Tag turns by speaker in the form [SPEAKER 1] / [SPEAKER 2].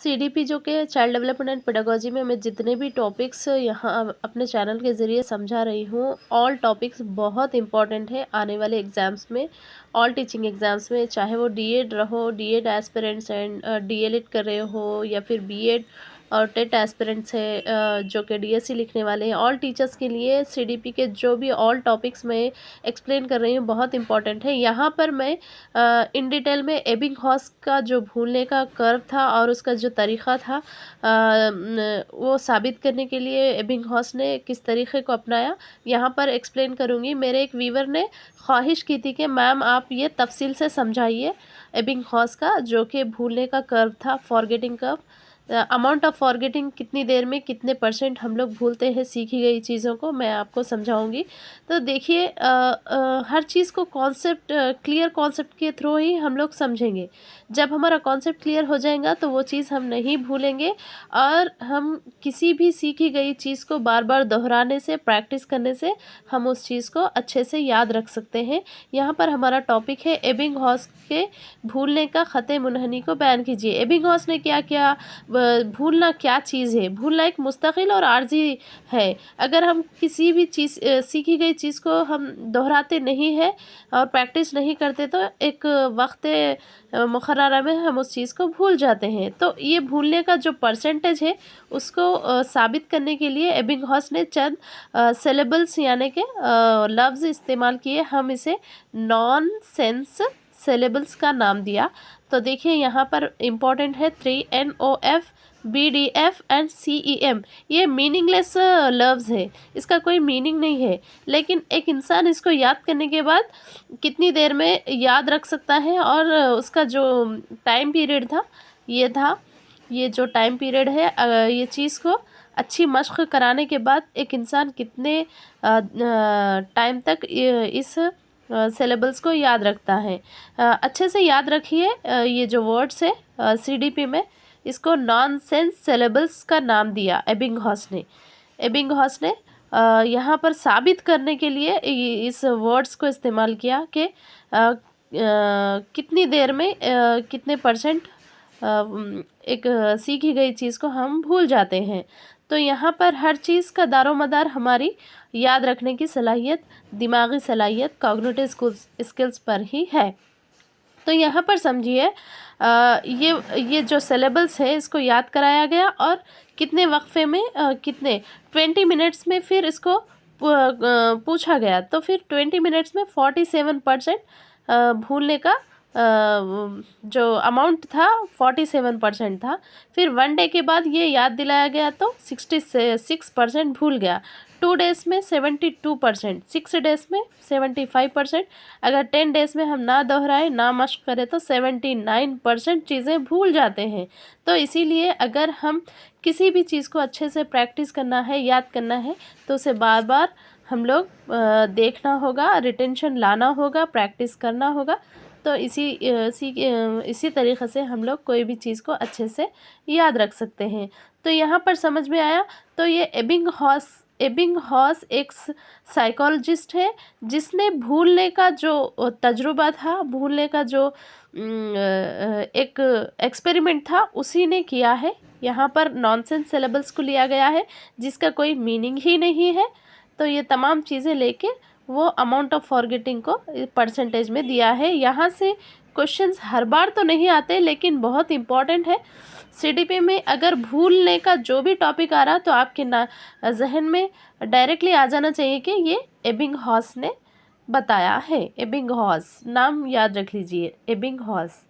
[SPEAKER 1] CDP जो कि child development and pedagogy में मैं जितने भी टॉपिक्स यहाँ अपने चैनल के ज़रिए समझा रही हूँ, ऑल टॉपिक्स बहुत इंपॉर्टेंट है आने वाले एग्ज़ाम्स में, ऑल टीचिंग एग्ज़ाम्स में, चाहे वो डीएड रहो, डीएड एस्पिरेंट्स एंड डीएलएड कर रहे हो या फिर बीएड और टेट एस्पिरेंट्स है, जो कि डीएससी लिखने वाले हैं, ऑल टीचर्स के लिए सीडीपी के जो भी ऑल टॉपिक्स मैं एक्सप्लेन कर रही हूँ बहुत इंपॉर्टेंट है। यहाँ पर मैं इन डिटेल में एबिंगहॉस का जो भूलने का कर्व था और उसका जो तरीक़ा था, वो साबित करने के लिए एबिंगहॉस ने किस तरीक़े को अपनाया, यहाँ पर एक्सप्लेन करूँगी। मेरे एक व्यूवर ने ख्वाहिश की थी कि मैम आप ये तफ़सील से समझाइए एबिंगहॉस का जो कि भूलने का कर्व था, forgetting curve. Amount of forgetting कितनी देर में कितने परसेंट हम लोग भूलते हैं सीखी गई चीज़ों को, मैं आपको समझाऊंगी। तो देखिए, हर चीज़ को कॉन्सेप्ट क्लियर कॉन्सेप्ट के थ्रू ही हम लोग समझेंगे। जब हमारा कॉन्सेप्ट क्लियर हो जाएगा तो वो चीज़ हम नहीं भूलेंगे और हम किसी भी सीखी गई चीज़ को बार बार दोहराने से, प्रैक्टिस करने से हम उस चीज़ को अच्छे से याद रख सकते हैं। यहाँ पर हमारा टॉपिक है एबिंगहॉस के भूलने का ख़त मुनहनी को बयान कीजिए। एबिंगहॉस ने क्या किया, भूलना क्या चीज़ है? भूलना एक मुस्तकिल और आर्जी है। अगर हम किसी भी चीज़ सीखी गई चीज़ को हम दोहराते नहीं हैं और प्रैक्टिस नहीं करते तो एक वक्त मुकर्ररा में हम उस चीज़ को भूल जाते हैं। तो ये भूलने का जो परसेंटेज है उसको साबित करने के लिए एबिंगहॉस ने चंद सिलेबल्स यानी कि लफ्ज़ इस्तेमाल किए। हम इसे नॉन सेंस सिलेबल्स का नाम दिया। तो देखिए यहाँ पर इम्पोर्टेंट है 3 NOF BDF एंड CEM। ये मीनिंगलेस लफ्ज़ है, इसका कोई मीनिंग नहीं है, लेकिन एक इंसान इसको याद करने के बाद कितनी देर में याद रख सकता है और उसका जो टाइम पीरियड था ये जो टाइम पीरियड है, ये चीज़ को अच्छी मश्क कराने के बाद एक इंसान कितने टाइम तक इस सिलेबल्स को याद रखता है। अच्छे से याद रखिए, ये जो वर्ड्स है सीडीपी में, इसको नॉनसेंस सिलेबल्स का नाम दिया एबिंगहॉस ने यहाँ पर साबित करने के लिए इस वर्ड्स को इस्तेमाल किया कि कितनी देर में कितने परसेंट एक सीखी गई चीज़ को हम भूल जाते हैं। तो यहाँ पर हर चीज़ का दारोमदार हमारी याद रखने की सलाहियत, दिमागी सलाहियत, कॉग्निटिव स्किल्स पर ही है। तो यहाँ पर समझिए, ये जो सिलेबल्स है इसको याद कराया गया और कितने वक्फे में, कितने 20 मिनट्स में फिर इसको पूछा गया। तो फिर 20 मिनट्स में 47% भूलने का जो अमाउंट था 47% था। फिर 1 डे के बाद ये याद दिलाया गया तो 66% भूल गया। 2 डेज़ में 72%, 6 डेज़ में 75%। अगर 10 डेज़ में हम ना दोहराए ना मश्क करें तो 79% चीज़ें भूल जाते हैं। तो इसीलिए अगर हम किसी भी चीज़ को अच्छे से प्रैक्टिस करना है, याद करना है, तो उसे बार बार हम लोग देखना होगा, रिटेंशन लाना होगा, प्रैक्टिस करना होगा। तो इसी तरीक़े से हम लोग कोई भी चीज़ को अच्छे से याद रख सकते हैं। तो यहाँ पर समझ में आया। तो ये एबिंगहॉस एक साइकोलॉजिस्ट है जिसने भूलने का जो तजुर्बा था, भूलने का जो एक एक्सपेरिमेंट था उसी ने किया है। यहाँ पर नॉनसेंस सिलेबल्स को लिया गया है जिसका कोई मीनिंग ही नहीं है। तो ये तमाम चीज़ें लेके वो अमाउंट ऑफ फॉरगेटिंग को परसेंटेज में दिया है। यहाँ से क्वेश्चंस हर बार तो नहीं आते लेकिन बहुत इम्पॉर्टेंट है। सीडीपी में अगर भूलने का जो भी टॉपिक आ रहा तो आपके जहन में डायरेक्टली आ जाना चाहिए कि ये एबिंगहॉस ने बताया है। एबिंगहॉस नाम याद रख लीजिए, एबिंगहॉस।